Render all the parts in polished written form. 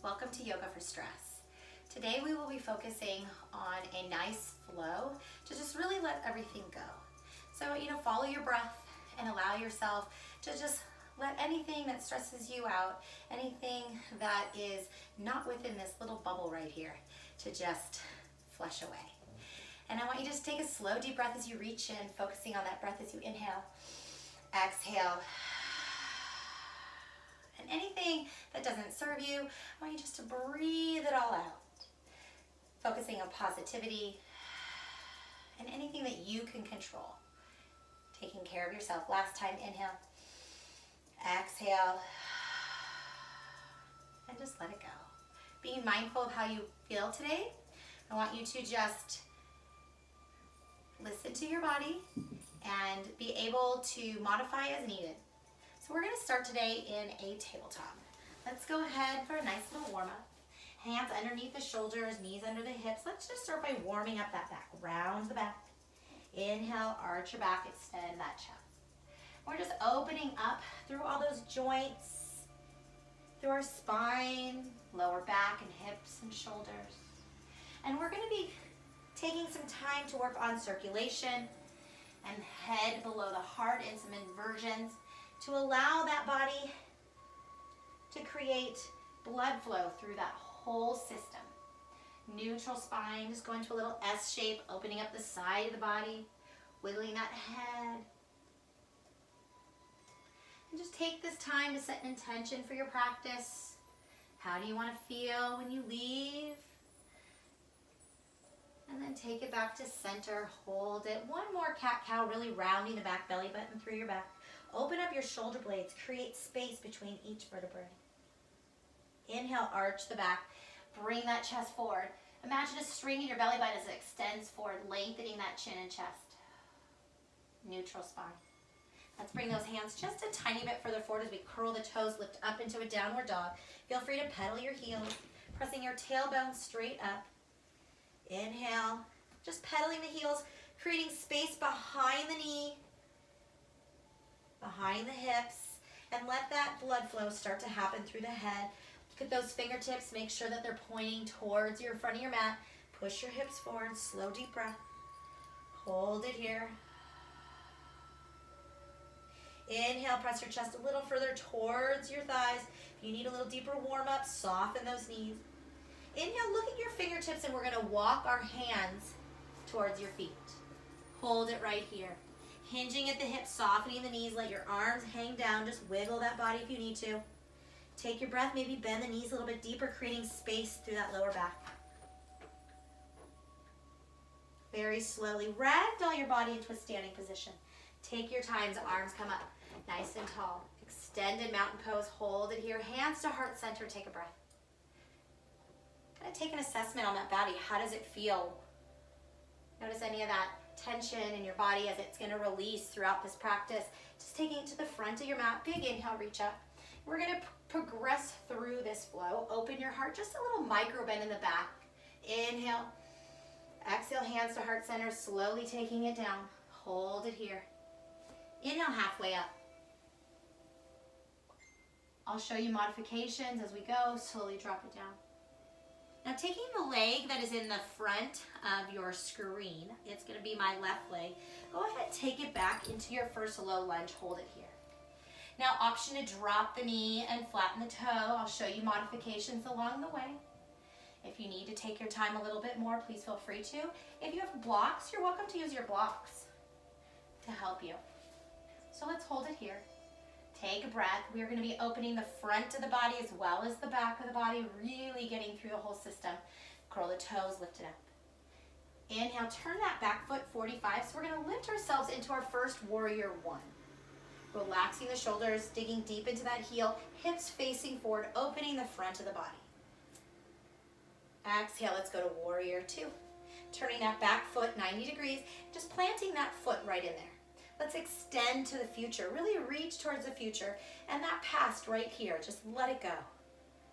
Welcome to Yoga for Stress. Today we will be focusing on a nice flow to just really let everything go. So, follow your breath and allow yourself to just let anything that stresses you out, anything that is not within this little bubble right here, to just flush away. And I want you to just take a slow, deep breath as you reach in, focusing on that breath as you inhale, exhale. And anything that doesn't serve you, I want you just to breathe it all out. Focusing on positivity and anything that you can control. Taking care of yourself. Last time, inhale, exhale, and just let it go. Being mindful of how you feel today, I want you to just listen to your body and be able to modify as needed. So we're going to start today in a tabletop. Let's go ahead for a nice little warm up. Hands underneath the shoulders, knees under the hips. Let's just start by warming up that back. Round the back. Inhale, arch your back, extend that chest. We're just opening up through all those joints, through our spine, lower back and hips and shoulders. And we're going to be taking some time to work on circulation and head below the heart in some inversions to allow that body to create blood flow through that whole system. Neutral spine, just going to a little S shape, opening up the side of the body, wiggling that head. And just take this time to set an intention for your practice. How do you want to feel when you leave? And then take it back to center, hold it. One more cat-cow, really rounding the back belly button through your back. Open up your shoulder blades, create space between each vertebrae. Inhale, arch the back, bring that chest forward. Imagine a string in your belly button as it extends forward, lengthening that chin and chest. Neutral spine. Let's bring those hands just a tiny bit further forward as we curl the toes, lift up into a downward dog. Feel free to pedal your heels, pressing your tailbone straight up. Inhale, just pedaling the heels, creating space behind the knee, behind the hips, and let that blood flow start to happen through the head. Look at those fingertips, make sure that they're pointing towards your front of your mat. Push your hips forward, slow deep breath. Hold it here. Inhale, press your chest a little further towards your thighs. If you need a little deeper warm up, soften those knees. Inhale, look at your fingertips, and we're going to walk our hands towards your feet. Hold it right here. Hinging at the hips, softening the knees, let your arms hang down. Just wiggle that body if you need to. Take your breath, maybe bend the knees a little bit deeper, creating space through that lower back. Very slowly, ragdoll your body into a standing position. Take your time, arms come up, nice and tall. Extended mountain pose, hold it here. Hands to heart center, take a breath. Kind of take an assessment on that body. How does it feel? Notice any of that tension in your body as it's going to release throughout this practice. Just taking it to the front of your mat. Big inhale, reach up. We're going to progress through this flow. Open your heart, just a little micro bend in the back. Inhale. Exhale, hands to heart center, slowly taking it down. Hold it here. Inhale, halfway up. I'll show you modifications as we go. Slowly drop it down. Now taking the leg that is in the front of your screen, it's going to be my left leg. Go ahead, take it back into your first low lunge. Hold it here. Now option to drop the knee and flatten the toe. I'll show you modifications along the way. If you need to take your time a little bit more, please feel free to. If you have blocks, you're welcome to use your blocks to help you. So let's hold it here. Take a breath. We are going to be opening the front of the body as well as the back of the body, really getting through the whole system. Curl the toes, lift it up. Inhale, turn that back foot 45. So we're going to lift ourselves into our first warrior one. Relaxing the shoulders, digging deep into that heel, hips facing forward, opening the front of the body. Exhale, let's go to warrior two. Turning that back foot 90 degrees, just planting that foot right in there. Let's extend to the future, really reach towards the future, and that past right here, just let it go.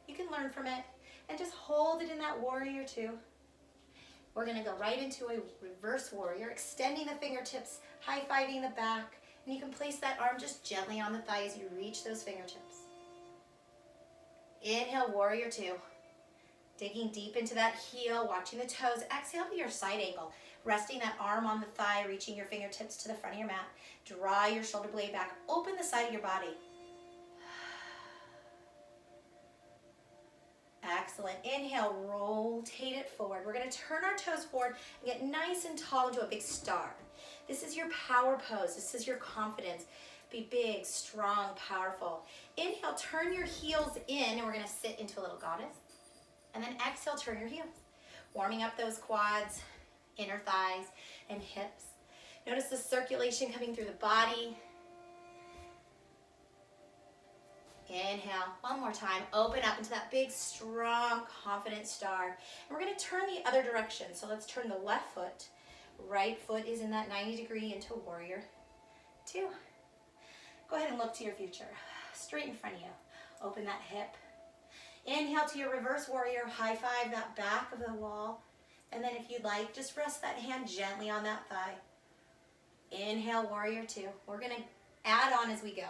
You can learn from it, and just hold it in that warrior two. We're gonna go right into a reverse warrior, extending the fingertips, high-fiving the back, and you can place that arm just gently on the thigh as you reach those fingertips. Inhale, warrior two. Digging deep into that heel, watching the toes. Exhale to your side angle. Resting that arm on the thigh, reaching your fingertips to the front of your mat. Draw your shoulder blade back. Open the side of your body. Excellent. Inhale, rotate it forward. We're going to turn our toes forward and get nice and tall into a big star. This is your power pose. This is your confidence. Be big, strong, powerful. Inhale, turn your heels in, and we're going to sit into a little goddess. And then exhale, turn your heels. Warming up those quads, inner thighs, and hips. Notice the circulation coming through the body. Inhale, one more time. Open up into that big, strong, confident star. And we're going to turn the other direction. So let's turn the left foot. Right foot is in that 90 degree into warrior 2. Go ahead and look to your future. Straight in front of you. Open that hip. Inhale to your reverse warrior. High five that back of the wall. And then if you'd like, just rest that hand gently on that thigh. Inhale, warrior 2. We're going to add on as we go.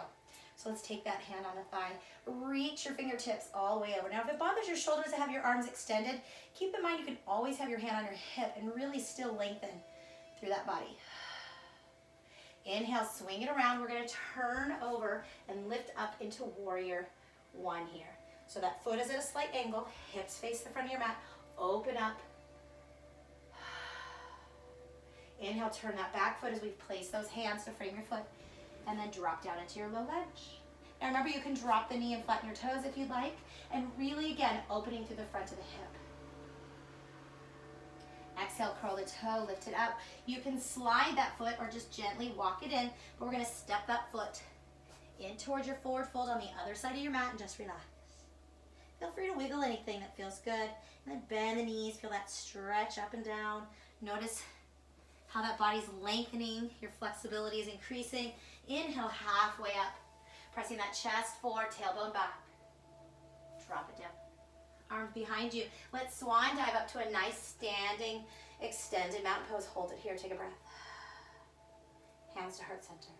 So let's take that hand on the thigh. Reach your fingertips all the way over. Now, if it bothers your shoulders to have your arms extended, keep in mind you can always have your hand on your hip and really still lengthen through that body. Inhale, swing it around. We're going to turn over and lift up into warrior 1 here. So that foot is at a slight angle. Hips face the front of your mat. Open up. Inhale, turn that back foot as we place those hands to frame your foot. And then drop down into your low lunge. Now remember, you can drop the knee and flatten your toes if you'd like. And really, again, opening through the front of the hip. Exhale, curl the toe, lift it up. You can slide that foot or just gently walk it in. But we're going to step that foot in towards your forward fold on the other side of your mat and just relax. Feel free to wiggle anything that feels good. And then bend the knees, feel that stretch up and down. Notice how that body's lengthening, your flexibility is increasing. Inhale, halfway up. Pressing that chest forward, tailbone back. Drop it down. Arms behind you. Let's swan dive up to a nice standing, extended mountain pose. Hold it here, take a breath. Hands to heart center.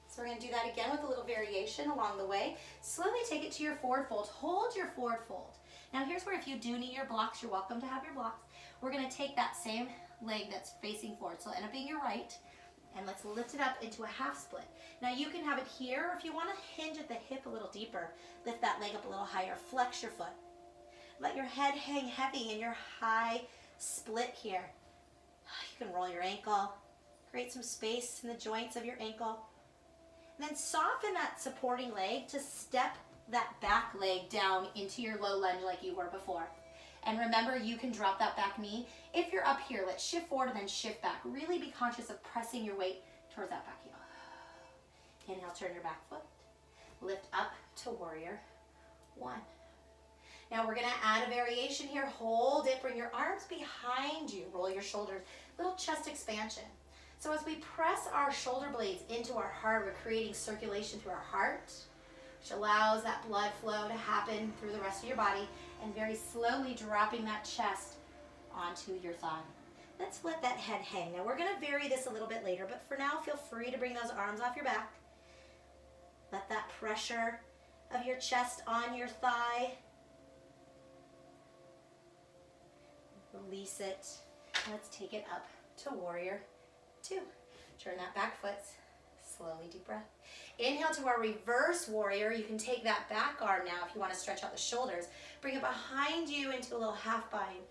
So we're going to do that again with a little variation along the way. Slowly take it to your forward fold. Hold your forward fold. Now here's where if you do need your blocks, you're welcome to have your blocks. We're going to take that same leg that's facing forward. So it'll end up being your right. And let's lift it up into a half split. Now you can have it here, or if you want to hinge at the hip a little deeper, lift that leg up a little higher. Flex your foot. Let your head hang heavy in your high split here. You can roll your ankle. Create some space in the joints of your ankle. And then soften that supporting leg to step that back leg down into your low lunge like you were before. And remember, you can drop that back knee. If you're up here, let's shift forward and then shift back. Really be conscious of pressing your weight towards that back heel. Inhale, turn your back foot. Lift up to warrior 1. Now we're going to add a variation here. Hold it. Bring your arms behind you. Roll your shoulders. Little chest expansion. So as we press our shoulder blades into our heart, we're creating circulation through our heart, which allows that blood flow to happen through the rest of your body, and very slowly dropping that chest onto your thigh. Let's let that head hang. Now we're going to vary this a little bit later, but for now, feel free to bring those arms off your back. Let that pressure of your chest on your thigh. Release it. Let's take it up to warrior 2. Turn that back foot. Slowly, deep breath. Inhale to our reverse warrior. You can take that back arm now if you want to stretch out the shoulders. Bring it behind you into a little half bind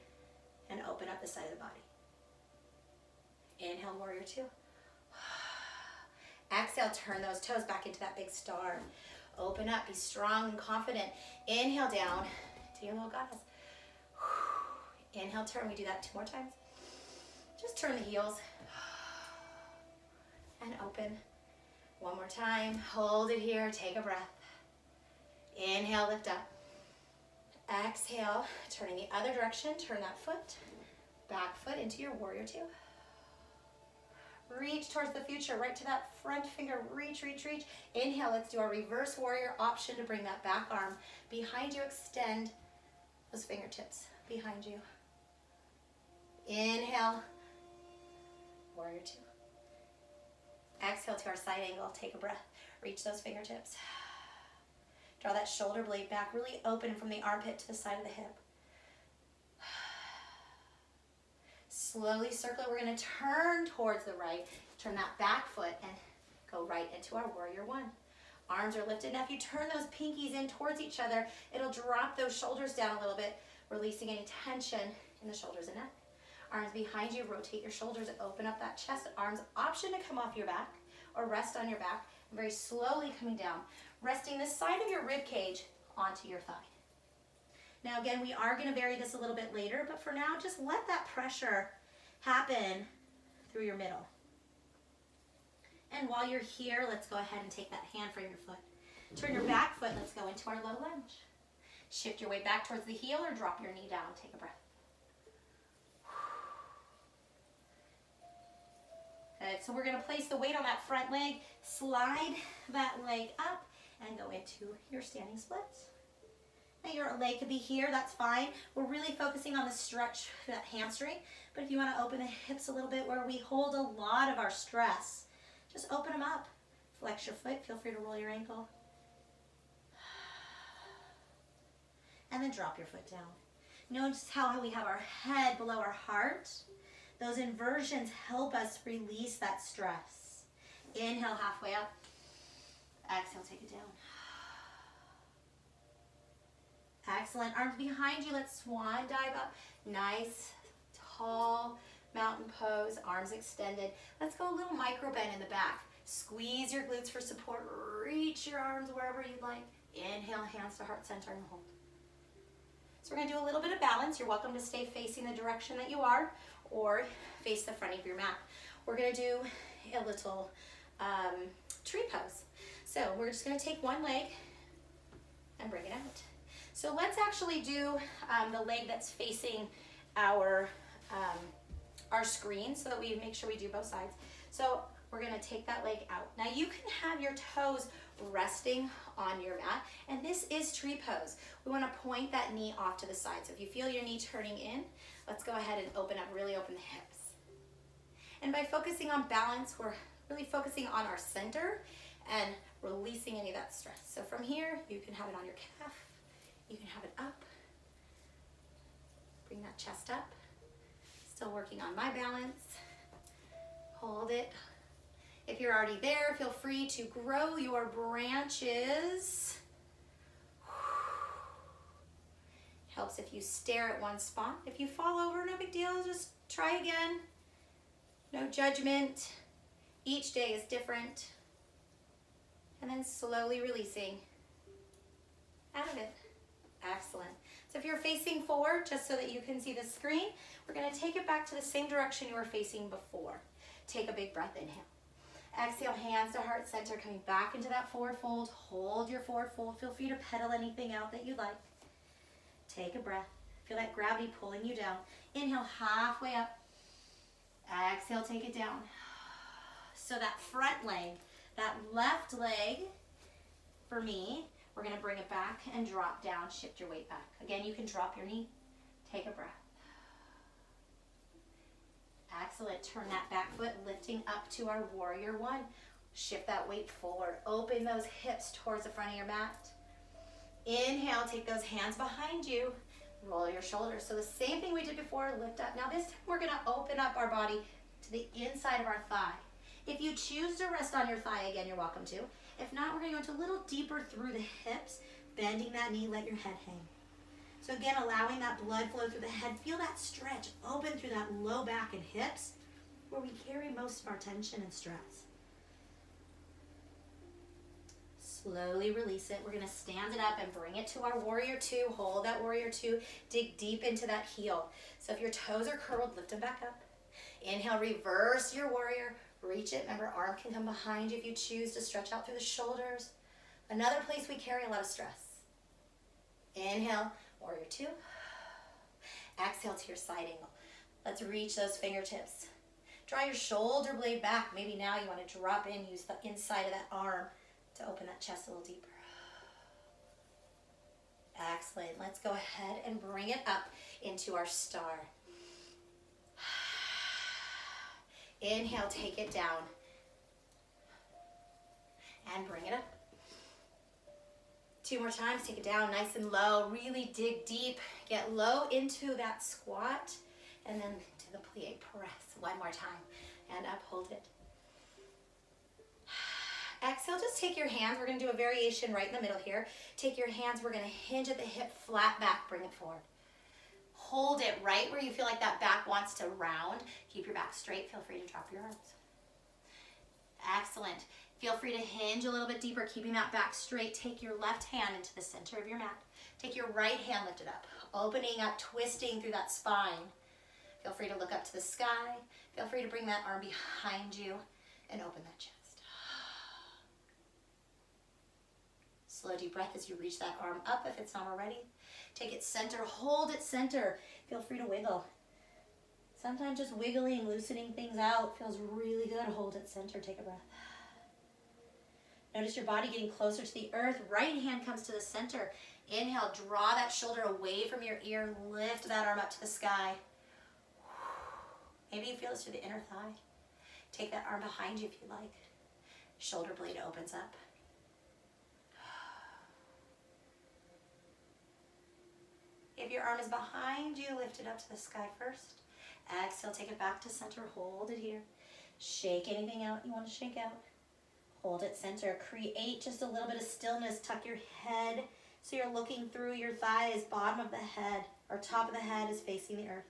and open up the side of the body. Inhale, warrior 2. Exhale, turn those toes back into that big star. Open up, be strong and confident. Inhale down to your little goddess. Inhale, turn. We do that 2 more times. Just turn the heels and open. 1 more time. Hold it here. Take a breath. Inhale, lift up. Exhale, turning the other direction. Turn that foot, back foot into your warrior 2. Reach towards the future, right to that front finger. Reach, reach, reach. Inhale, let's do our reverse warrior option to bring that back arm behind you. Extend those fingertips behind you. Inhale, warrior 2. Exhale to our side angle. Take a breath. Reach those fingertips. Draw that shoulder blade back, really open from the armpit to the side of the hip. Slowly circle. We're going to turn towards the right. Turn that back foot and go right into our warrior one. Arms are lifted. Now if you turn those pinkies in towards each other, it'll drop those shoulders down a little bit, releasing any tension in the shoulders and neck. Arms behind you, rotate your shoulders, open up that chest. Arms option to come off your back or rest on your back. And very slowly coming down, resting the side of your rib cage onto your thigh. Now again, we are going to vary this a little bit later, but for now, just let that pressure happen through your middle. And while you're here, let's go ahead and take that hand from your foot. Turn your back foot, let's go into our low lunge. Shift your way back towards the heel or drop your knee down. Take a breath. Good, so we're going to place the weight on that front leg, slide that leg up, and go into your standing splits. Now your leg could be here, that's fine. We're really focusing on the stretch, that hamstring, but if you want to open the hips a little bit where we hold a lot of our stress, just open them up. Flex your foot, feel free to roll your ankle. And then drop your foot down. Notice how we have our head below our heart. Those inversions help us release that stress. Inhale halfway up. Exhale, take it down. Excellent. Arms behind you. Let's swan dive up. Nice, tall mountain pose. Arms extended. Let's go a little micro bend in the back. Squeeze your glutes for support. Reach your arms wherever you'd like. Inhale, hands to heart center and hold. So we're going to do a little bit of balance. You're welcome to stay facing the direction that you are or face the front of your mat. We're going to do a little tree pose. So we're just going to take one leg and bring it out. So let's actually do the leg that's facing our screen so that we make sure we do both sides. So we're going to take that leg out. Now you can have your toes resting on your mat, and this is tree pose. We want to point that knee off to the side. So if you feel your knee turning in, let's go ahead and open up, really open the hips. And by focusing on balance, we're really focusing on our center and releasing any of that stress. So from here, you can have it on your calf. You can have it up. Bring that chest up. Still working on my balance. Hold it. If you're already there, feel free to grow your branches. Helps if you stare at one spot. If you fall over, no big deal, just try again. No judgment. Each day is different. And then slowly releasing out of it. Excellent. So if you're facing forward, just so that you can see the screen, we're going to take it back to the same direction you were facing before. Take a big breath, inhale. Exhale, hands to heart center, coming back into that forward fold. Hold your forward fold. Feel free to pedal anything out that you like. Take a breath. Feel that gravity pulling you down. Inhale, halfway up. Exhale, take it down. So that front leg, that left leg, for me, we're going to bring it back and drop down. Shift your weight back. Again, you can drop your knee. Take a breath. Excellent. Turn that back foot, lifting up to our warrior one. Shift that weight forward. Open those hips towards the front of your mat. Inhale, take those hands behind you. Roll your shoulders. So the same thing we did before, lift up. Now this time we're going to open up our body to the inside of our thigh. If you choose to rest on your thigh, again, you're welcome to. If not, we're going to go into a little deeper through the hips, bending that knee, let your head hang. So again, allowing that blood flow through the head. Feel that stretch open through that low back and hips where we carry most of our tension and stress. Slowly release it. We're going to stand it up and bring it to our warrior two. Hold that warrior two. Dig deep into that heel. So if your toes are curled, lift them back up. Inhale, reverse your warrior. Reach it. Remember, arm can come behind you if you choose to stretch out through the shoulders. Another place we carry a lot of stress. Inhale, warrior two. Exhale to your side angle. Let's reach those fingertips. Draw your shoulder blade back. Maybe now you want to drop in, use the inside of that arm to open that chest a little deeper. Excellent. Let's go ahead and bring it up into our star. Inhale, take it down. And bring it up. 2 more times, take it down nice and low. Really dig deep. Get low into that squat. And then to the plie press. 1 more time. And up, hold it. Exhale, just take your hands. We're going to do a variation right in the middle here. Take your hands. We're going to hinge at the hip, flat back, bring it forward. Hold it right where you feel like that back wants to round. Keep your back straight. Feel free to drop your arms. Excellent. Feel free to hinge a little bit deeper, keeping that back straight. Take your left hand into the center of your mat. Take your right hand lifted up, opening up, twisting through that spine. Feel free to look up to the sky. Feel free to bring that arm behind you and open that chest. Slow deep breath as you reach that arm up if it's not already. Take it center, hold it center. Feel free to wiggle. Sometimes just wiggling, loosening things out feels really good. Hold it center, take a breath. Notice your body getting closer to the earth. Right hand comes to the center. Inhale, draw that shoulder away from your ear. Lift that arm up to the sky. Maybe you feel this through the inner thigh. Take that arm behind you if you like. Shoulder blade opens up. If your arm is behind you, lift it up to the sky first. Exhale, take it back to center. Hold it here. Shake anything out you want to shake out. Hold it center. Create just a little bit of stillness. Tuck your head so you're looking through your thighs. Bottom of the head or top of the head is facing the earth.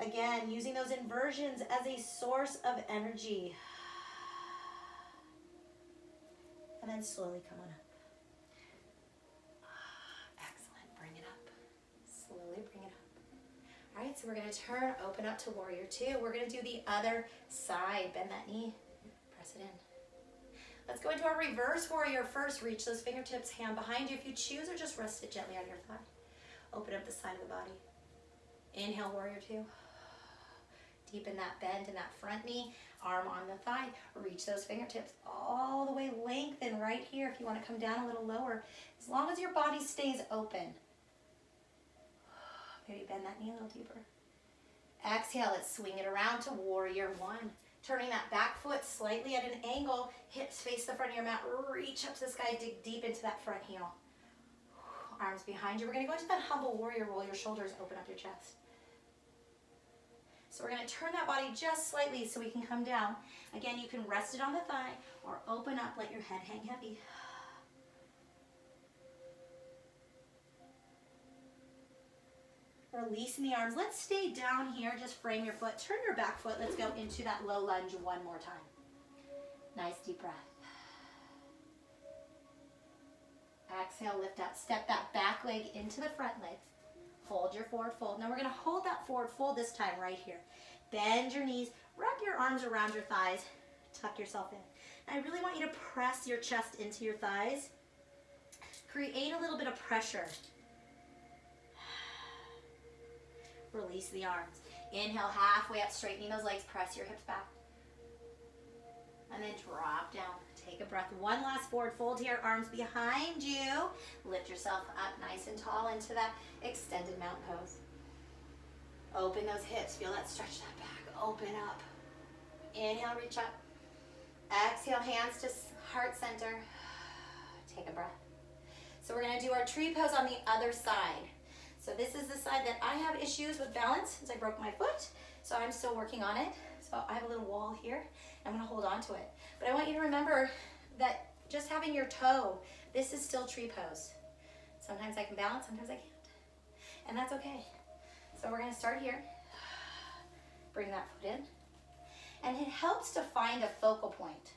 Again, using those inversions as a source of energy. And then slowly come on up. Excellent. Bring it up. Slowly bring it up. All right, so we're going to turn, open up to warrior two. We're going to do the other side. Bend that knee. Press it in. Let's go into our reverse warrior first. Reach those fingertips, hand behind you if you choose, or just rest it gently on your thigh. Open up the side of the body. Inhale, warrior two. Deepen that bend in that front knee, arm on the thigh. Reach those fingertips all the way, lengthen right here if you want to come down a little lower. As long as your body stays open. Maybe bend that knee a little deeper. Exhale, let's swing it around to warrior one. Turning that back foot slightly at an angle, hips face the front of your mat, reach up to the sky, dig deep into that front heel. Arms behind you. We're going to go into that humble warrior, roll your shoulders, open up your chest. So we're going to turn that body just slightly so we can come down. Again, you can rest it on the thigh or open up, let your head hang heavy. Releasing the arms. Let's stay down here. Just frame your foot. Turn your back foot. Let's go into that low lunge one more time. Nice deep breath. Exhale, lift up. Step that back leg into the front leg. Hold your forward fold. Now we're going to hold that forward fold this time right here. Bend your knees. Wrap your arms around your thighs. Tuck yourself in. And I really want you to press your chest into your thighs. Create a little bit of pressure. Release the arms. Inhale, halfway up, straightening those legs. Press your hips back. And then drop down. Take a breath. One last forward fold here. Arms behind you. Lift yourself up nice and tall into that extended mountain pose. Open those hips. Feel that stretch that back. Open up. Inhale, reach up. Exhale, hands to heart center. Take a breath. So we're going to do our tree pose on the other side. So this is the side that I have issues with balance since I broke my foot. So I'm still working on it. So I have a little wall here. I'm going to hold on to it. But I want you to remember that just having your toe, this is still tree pose. Sometimes I can balance, sometimes I can't. And that's okay. So we're going to start here. Bring that foot in. And it helps to find a focal point.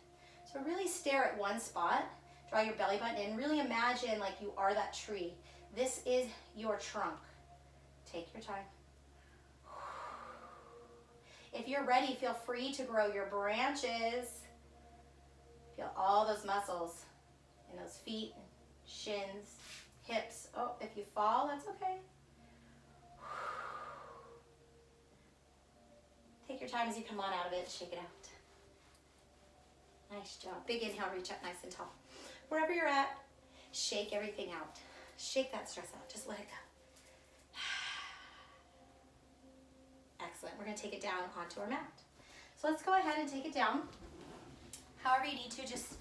So really stare at one spot. Draw your belly button in. Really imagine like you are that tree. This is your trunk. Take your time. If you're ready, feel free to grow your branches. Feel all those muscles in those feet, shins, hips. Oh, if you fall, that's okay. Take your time as you come on out of it. Shake it out. Nice job. Big inhale, reach up nice and tall. Wherever you're at, shake everything out. Shake that stress out. Just let it go. Excellent. We're going to take it down onto our mat. So let's go ahead and take it down. However you need to, just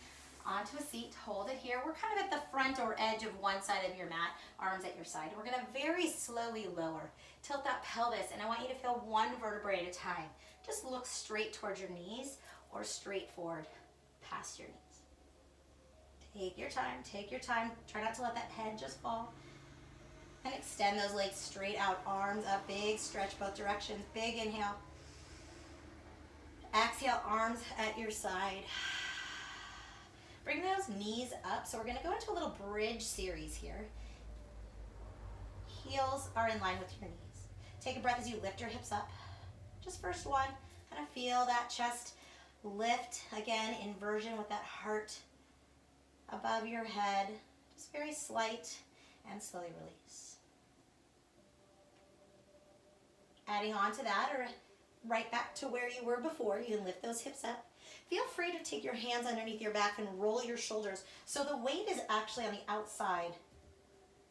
onto a seat, hold it here. We're kind of at the front or edge of one side of your mat, arms at your side. We're gonna very slowly lower. Tilt that pelvis, and I want you to feel one vertebrae at a time. Just look straight towards your knees or straight forward past your knees. Take your time, take your time. Try not to let that head just fall. And extend those legs straight out, arms up, big stretch both directions. Big inhale. Exhale, arms at your side. Bring those knees up. So we're gonna go into a little bridge series here. Heels are in line with your knees. Take a breath as you lift your hips up. Just first one, kind of feel that chest lift. Again, inversion with that heart above your head. Just very slight, and slowly release. Adding on to that, or right back to where you were before, you can lift those hips up. Feel free to take your hands underneath your back and roll your shoulders so the weight is actually on the outside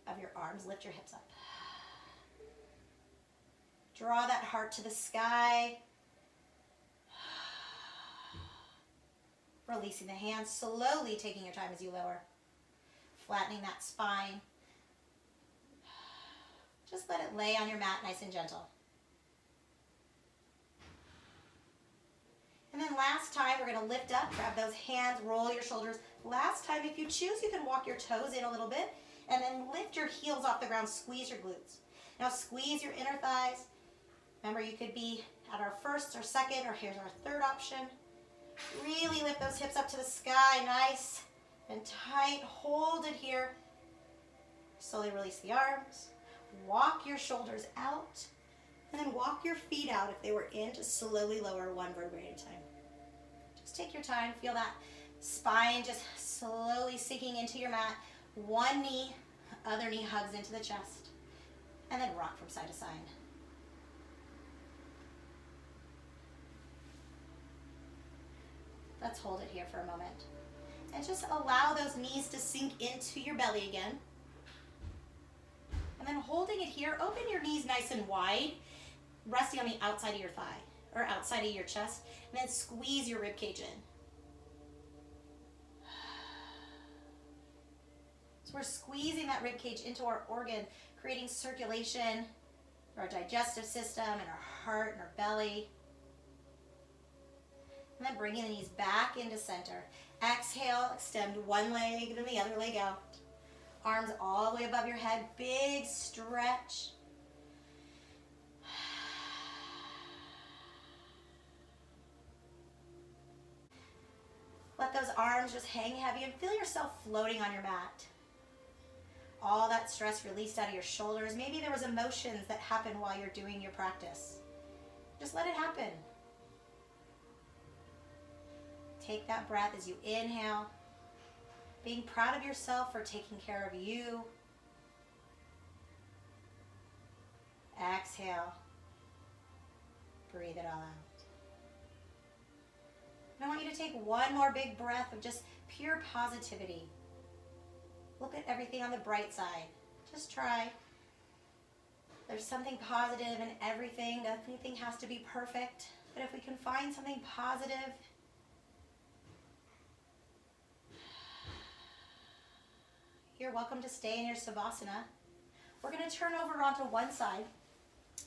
of your arms. Lift your hips up. Draw that heart to the sky. Releasing the hands, slowly taking your time as you lower. Flattening that spine. Just let it lay on your mat nice and gentle. And then last time, we're gonna lift up, grab those hands, roll your shoulders. Last time, if you choose, you can walk your toes in a little bit and then lift your heels off the ground, squeeze your glutes. Now squeeze your inner thighs. Remember, you could be at our first or second, or here's our third option. Really lift those hips up to the sky, nice and tight. Hold it here. Slowly release the arms. Walk your shoulders out, and then walk your feet out if they were in. Just slowly lower one vertebrae at a time. Just take your time. Feel that spine just slowly sinking into your mat. One knee, other knee hugs into the chest, and then rock from side to side. Let's hold it here for a moment. And just allow those knees to sink into your belly again. And then holding it here, open your knees nice and wide, resting on the outside of your thigh, or outside of your chest, and then squeeze your ribcage in. So we're squeezing that ribcage into our organ, creating circulation for our digestive system and our heart and our belly. And then bringing the knees back into center. Exhale, extend one leg, then the other leg out. Arms all the way above your head, big stretch. Let those arms just hang heavy and feel yourself floating on your mat. All that stress released out of your shoulders. Maybe there was emotions that happened while you're doing your practice. Just let it happen. Take that breath as you inhale, being proud of yourself for taking care of you. Exhale, breathe it all out. And I want you to take one more big breath of just pure positivity. Look at everything on the bright side. Just try. There's something positive in everything. Nothing has to be perfect. But if we can find something positive, you're welcome to stay in your Savasana. We're going to turn over onto one side.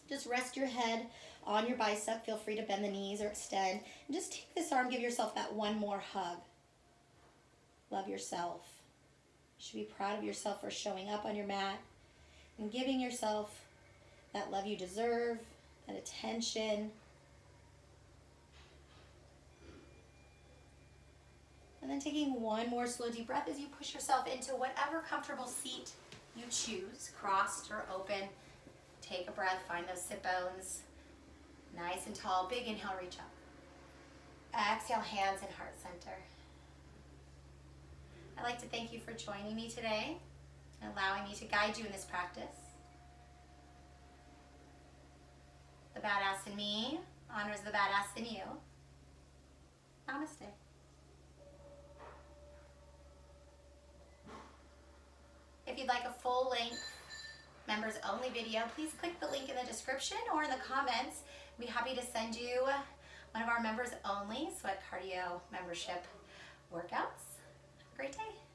Just rest your head on your bicep. Feel free to bend the knees or extend. And just take this arm, give yourself that one more hug. Love yourself. You should be proud of yourself for showing up on your mat and giving yourself that love you deserve, that attention. And then taking one more slow deep breath as you push yourself into whatever comfortable seat you choose, crossed or open. Take a breath, find those sit bones. Nice and tall, big inhale, reach up. Exhale, hands in heart center. I'd like to thank you for joining me today and allowing me to guide you in this practice. The badass in me honors the badass in you. Namaste. If you'd like a full-length members-only video, please click the link in the description or in the comments. I'd be happy to send you one of our members-only sweat cardio membership workouts. great day.